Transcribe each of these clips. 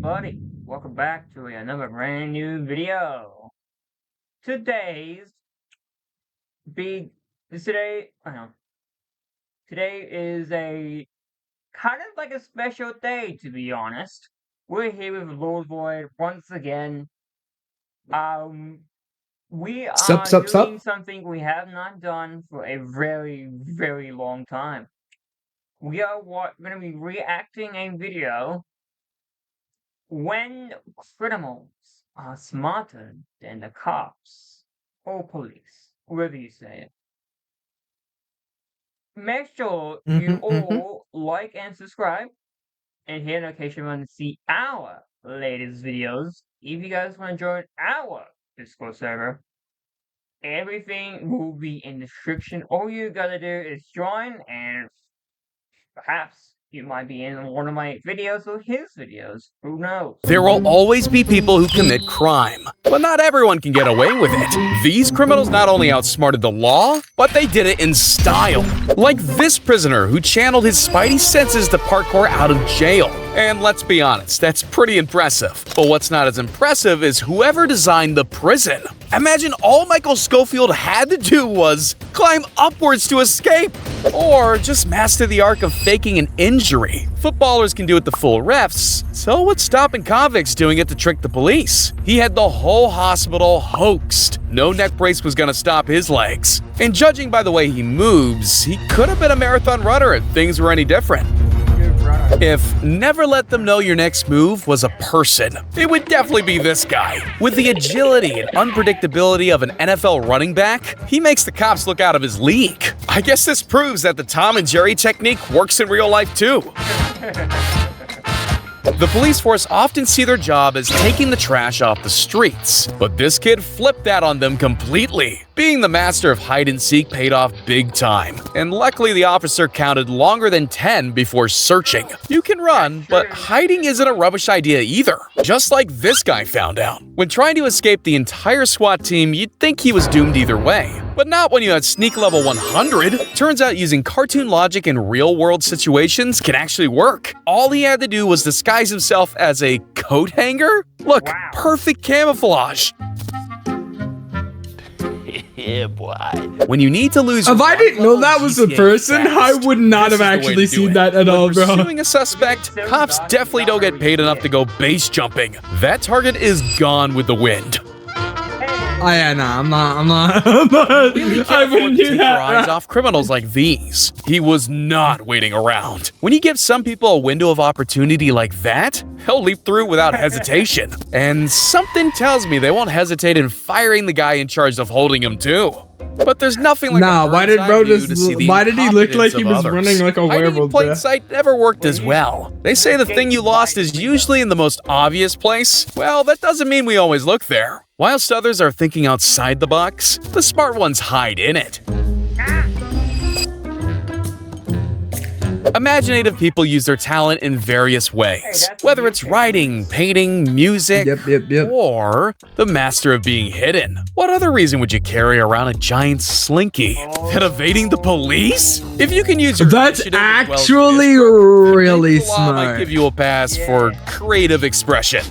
everybody, welcome back to another brand new video. Today's big today I know today is a kind of like a special day, to be honest. We're here with Lord Void once again. Um we Sup, are sup, doing sup? something we have not done for a very, very long time. We are gonna be reacting a video when criminals are smarter than the cops or police, whatever you say it. Make sure you Mm-hmm. all like and subscribe and hit notification button to see our latest videos. If you guys want to join our Discord server, everything will be in the description. All you gotta do is join, and perhaps you might be in one of my videos or his videos. Who knows? There will always be people who commit crime, but not everyone can get away with it. These criminals not only outsmarted the law, but they did it in style. Like this prisoner who channeled his spidey senses to parkour out of jail. And let's be honest, that's pretty impressive. But what's not as impressive is whoever designed the prison. Imagine all Michael Scofield had to do was climb upwards to escape. Or just master the art of faking an injury. Footballers can do it to fool refs, so what's stopping convicts doing it to trick the police? He had the whole hospital hoaxed. No neck brace was gonna stop his legs. And judging by the way he moves, he could have been a marathon runner if things were any different. If never let them know your next move was a person, it would definitely be this guy. With the agility and unpredictability of an NFL running back, he makes the cops look out of his league. I guess this proves that the Tom and Jerry technique works in real life too. The police force often see their job as taking the trash off the streets, but this kid flipped that on them completely. Being the master of hide-and-seek paid off big time, and luckily the officer counted longer than 10 before searching. You can run, but hiding isn't a rubbish idea either, just like this guy found out. When trying to escape the entire SWAT team, you'd think he was doomed either way. But not when you had sneak level 100. Turns out using cartoon logic in real-world situations can actually work. All he had to do was disguise himself as a coat hanger? Look, Wow. perfect camouflage. Yeah, boy. When you need to lose If I one didn't know level that was a GTA person, I fast, would not this have is the way actually to do seen it. that at all, When bro. pursuing a suspect, cops definitely don't get paid enough to go base jumping. That target is gone with the wind. Oh yeah, nah, I'm not. Really I can't afford wouldn't to do take your eyes that. off criminals like these. He was not waiting around. When you give some people a window of opportunity like that, they'll leap through without hesitation. And something tells me they won't hesitate in firing the guy in charge of holding him too. But there's nothing like Nah, a why did bird's bro eye view just? to see the Why did he look like incompetence he of was others. running like a Hiding in werewolf? plain There? sight never worked as well. They say the thing you lost is usually in the most obvious place. Well, that doesn't mean we always look there. Whilst others are thinking outside the box, the smart ones hide in it. Imaginative people use their talent in various ways, whether it's writing, painting, music, Yep. or the master of being hidden. What other reason would you carry around a giant slinky than evading the police? If you can use your That's initiative as well as actually this work, really the law might smart. give you a pass for creative expression.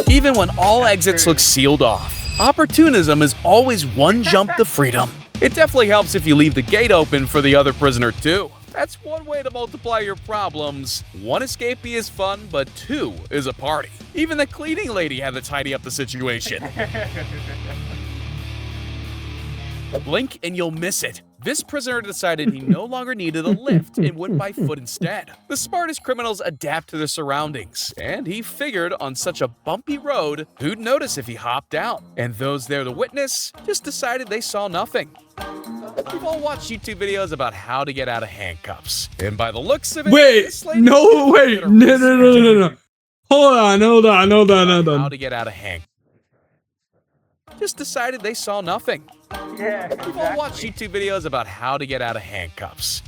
Even when all exits look sealed off, opportunism is always one jump to freedom. It definitely helps if you leave the gate open for the other prisoner too. That's one way to multiply your problems. One escapee is fun, but two is a party. Even the cleaning lady had to tidy up the situation. Blink and you'll miss it. This prisoner decided he no longer needed a lift and went by foot instead. The smartest criminals adapt to their surroundings, and he figured on such a bumpy road, who'd notice if he hopped out? And those there to witness just decided they saw nothing. We've all watched YouTube videos about how to get out of handcuffs, and by the looks of it, Wait, this lady no, wait, considered no. Hold on. how to get out of handcuffs. Just decided they saw nothing. Yeah, We've all watched YouTube videos about how to get out of handcuffs.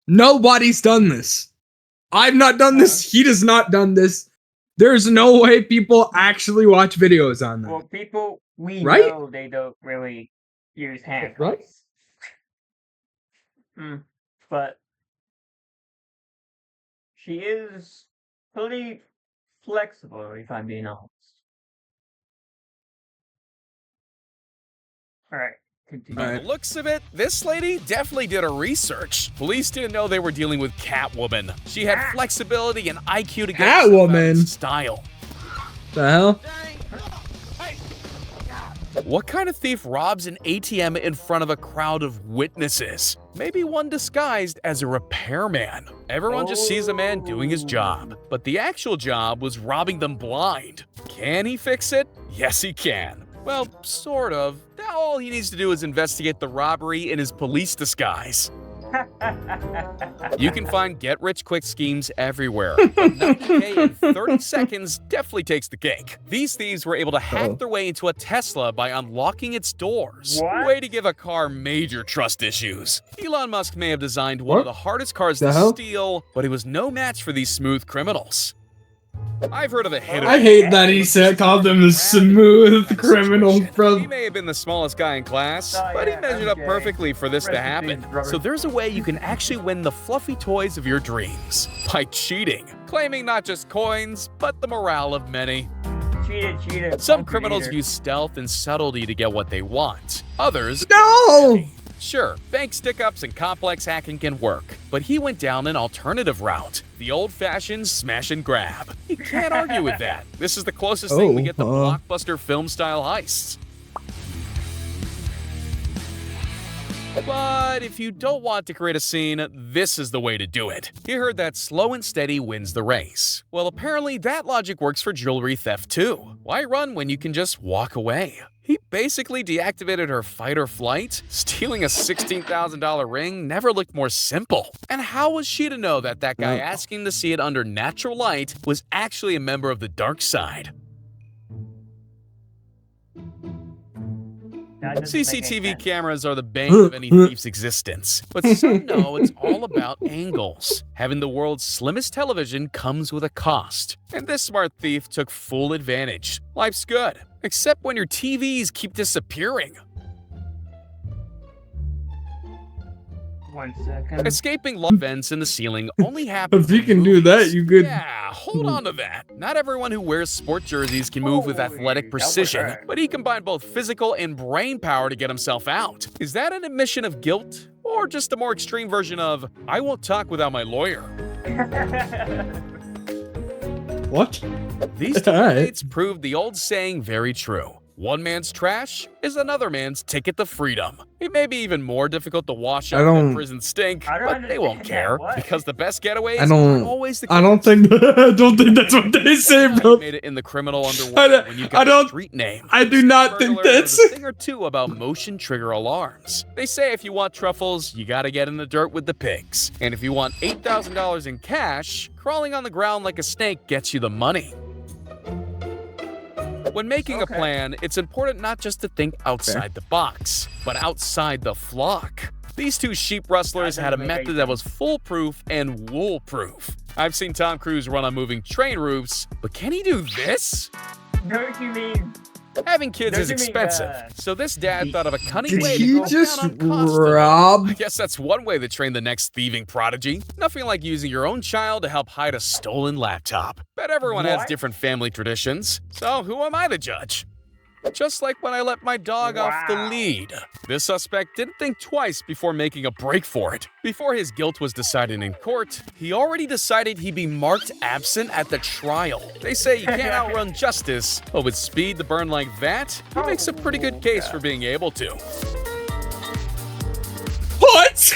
Nobody's done this. I've not done this. He has not done this. There's no way people actually watch videos on Well, that. people we Right? know they don't really use handcuffs. Right? But she is pretty flexible, if I'm being honest. Alright, continue. By the looks of it, this lady definitely did her research. Police didn't know they were dealing with Catwoman. She had flexibility and IQ to get Catwoman? style. The hell? What kind of thief robs an ATM in front of a crowd of witnesses? Maybe one disguised as a repairman. Everyone just sees a man doing his job, but the actual job was robbing them blind. Can he fix it? Yes, he can. Well, sort of. Now all he needs to do is investigate the robbery in his police disguise. You can find get-rich-quick schemes everywhere, but 90K in 30 seconds definitely takes the cake. These thieves were able to hack their way into a Tesla by unlocking its doors. What? Way to give a car major trust issues. Elon Musk may have designed one of the hardest cars The to hell? steal, but he was no match for these smooth criminals. I've heard of a hit. I hate that he said called them the smooth criminals, bro. He may have been the smallest guy in class, Oh, but he yeah, measured up MJ. perfectly for this to Rest in happen. peace, Robert. So there's a way you can actually win the fluffy toys of your dreams by cheating, claiming not just coins, but the morale of many. Cheated. Some Punk criminals leader. use stealth and subtlety to get what they want. Others, No! sure, bank stick-ups and complex hacking can work, but he went down an alternative route, the old-fashioned smash and grab. You can't argue with that. This is the closest thing we get to blockbuster film-style heists. But if you don't want to create a scene, this is the way to do it. He heard that slow and steady wins the race. Well, apparently that logic works for jewelry theft too. Why run when you can just walk away? He basically deactivated her fight or flight. Stealing a $16,000 ring never looked more simple. And how was she to know that that guy asking to see it under natural light was actually a member of the dark side? That doesn't make any CCTV sense. cameras are the bane of any thief's existence, but some know it's all about angles. Having the world's slimmest television comes with a cost, and this smart thief took full advantage. Life's good, except when your TVs keep disappearing. 1 second. Escaping lock vents in the ceiling only happens If you in can do that, movies. you could. Yeah, hold on to that. Not everyone who wears sport jerseys can move with Holy, athletic that would precision, hurt. but he combined both physical and brain power to get himself out. Is that an admission of guilt? Or just a more extreme version of, I won't talk without my lawyer? What? These two Alright. debates proved the old saying very true. One man's trash is another man's ticket to freedom. It may be even more difficult to wash I out than don't- prison stink, I don't but they won't understand that. care What? because the best getaways I don't- are always the I don't think that's what they say, I've bro. made it in the criminal I underworld don't- when you've I got a don't- street name. I do not think Burglar that's. knows a thing or two about motion trigger alarms. They say if you want truffles, you gotta get in the dirt with the pigs. And if you want $8,000 in cash, crawling on the ground like a snake gets you the money. When making a Okay. plan, it's important not just to think outside the box, but outside the flock. These two sheep rustlers That had a doesn't make any method that was foolproof and wool-proof. I've seen Tom Cruise run on moving train roofs, but can he do this? Know what you mean? Having kids is Don't you mean, expensive, so this dad thought of a cunning Did way to he go just down on costs. rob? I guess that's one way to train the next thieving prodigy. Nothing like using your own child to help hide a stolen laptop. Bet everyone has What? different family traditions, so who am I to judge? Just like when I let my dog off the Wow. lead. This suspect didn't think twice before making a break for it. Before his guilt was decided in court, he already decided he'd be marked absent at the trial. They say you can't outrun justice, but with speed to burn like that, he makes a pretty good case for being able to. What?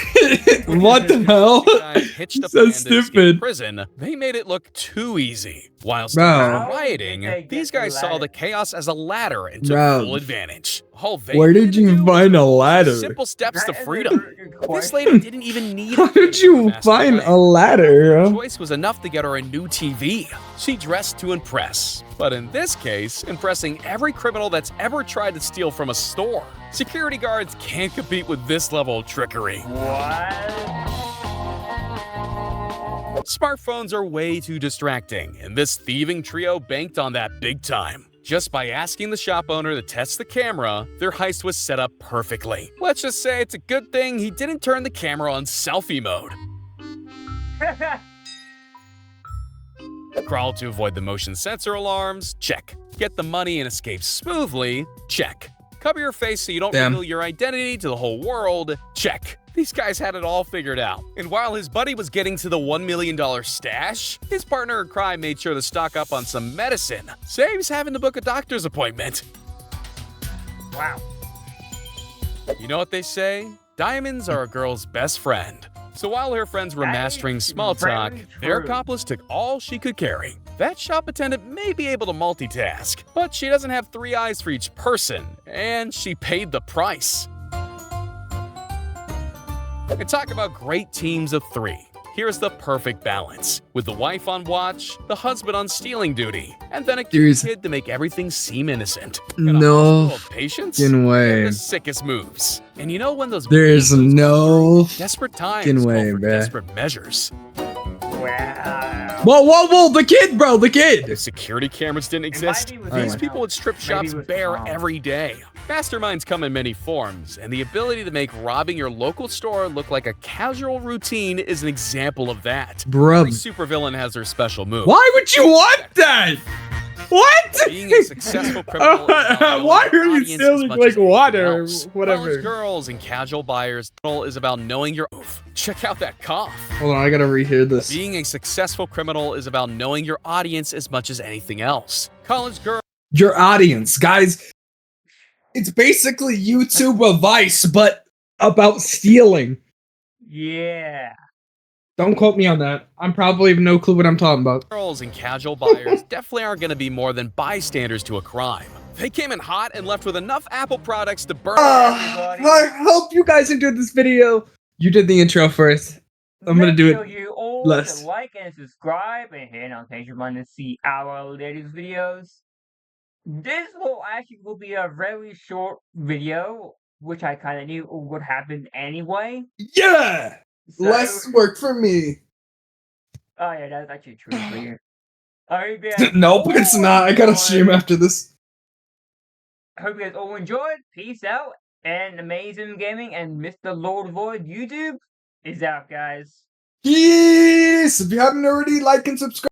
What the hell? Guys hitched a So plan to escape stupid. prison. They made it look too easy. While still Bro. rioting, How did they get these the guys saw ladder? the chaos as a ladder and took Bro. full advantage. All they Where needed did to you do find a was ladder? simple steps to That is a freedom. very good This question. lady didn't even need How a did you master find plan. a ladder? The choice was enough to get her a new TV. She dressed to impress. But in this case, impressing every criminal that's ever tried to steal from a store. Security guards can't compete with this level of trickery. What? Smartphones are way too distracting, and this thieving trio banked on that big time. Just by asking the shop owner to test the camera, their heist was set up perfectly. Let's just say it's a good thing he didn't turn the camera on selfie mode. Crawl to avoid the motion sensor alarms? Check. Get the money and escape smoothly? Check. Cover your face so you don't Damn. reveal your identity to the whole world? Check. These guys had it all figured out. And while his buddy was getting to the $1 million stash, his partner in crime made sure to stock up on some medicine. Saves having to book a doctor's appointment. Wow. You know what they say? Diamonds are a girl's best friend. So while her friends were That mastering is small talk, very their true. accomplice took all she could carry. That shop attendant may be able to multitask, but she doesn't have 3 eyes for each person, and she paid the price. And talk about great teams of 3. Here's the perfect balance, with the wife on watch, the husband on stealing duty, and then a There's kid to make everything seem innocent. In a no hospital of patience, fucking way. the sickest moves. And you know when those There's moves no desperate times fucking call way, for bruh. desperate measures. Wow. Whoa, the kid, bro, the kid. If security cameras didn't It might exist, be with these someone people would else. strip Maybe shops with bare Tom. every day. Masterminds come in many forms, and the ability to make robbing your local store look like a casual routine is an example of that. Every Bruh. supervillain has their special move. Why would you want that? What? Being a successful criminal is about knowing Why your are you audience as stealing much like as anything water or else. whatever? College girls and casual buyers is about knowing your move. Check out that cough. Hold on, I gotta rehear this. Being a successful criminal is about knowing your audience as much as anything else. College girls Your audience, guys. It's basically YouTube advice, but about stealing. Yeah. Don't quote me on that. I'm probably have no clue what I'm talking about. and casual buyers definitely aren't going to be more than bystanders to a crime. They came in hot and left with enough Apple products to burn. I hope you guys enjoyed this video. You did the intro first. I'm gonna Make do sure it you all less. to like and subscribe and hit notification button to see our latest videos. This will be a very short video, which I kind of knew would happen anyway. Yeah! So, Less work for me. Oh yeah, that's actually true for you. I hope you guys Nope, all it's not. I gotta stream enjoyed. after this. I hope you guys all enjoyed. Peace out. And Amazing Gaming and Mr. Lord Void YouTube is out, guys. Peace! If you haven't already, like and subscribe.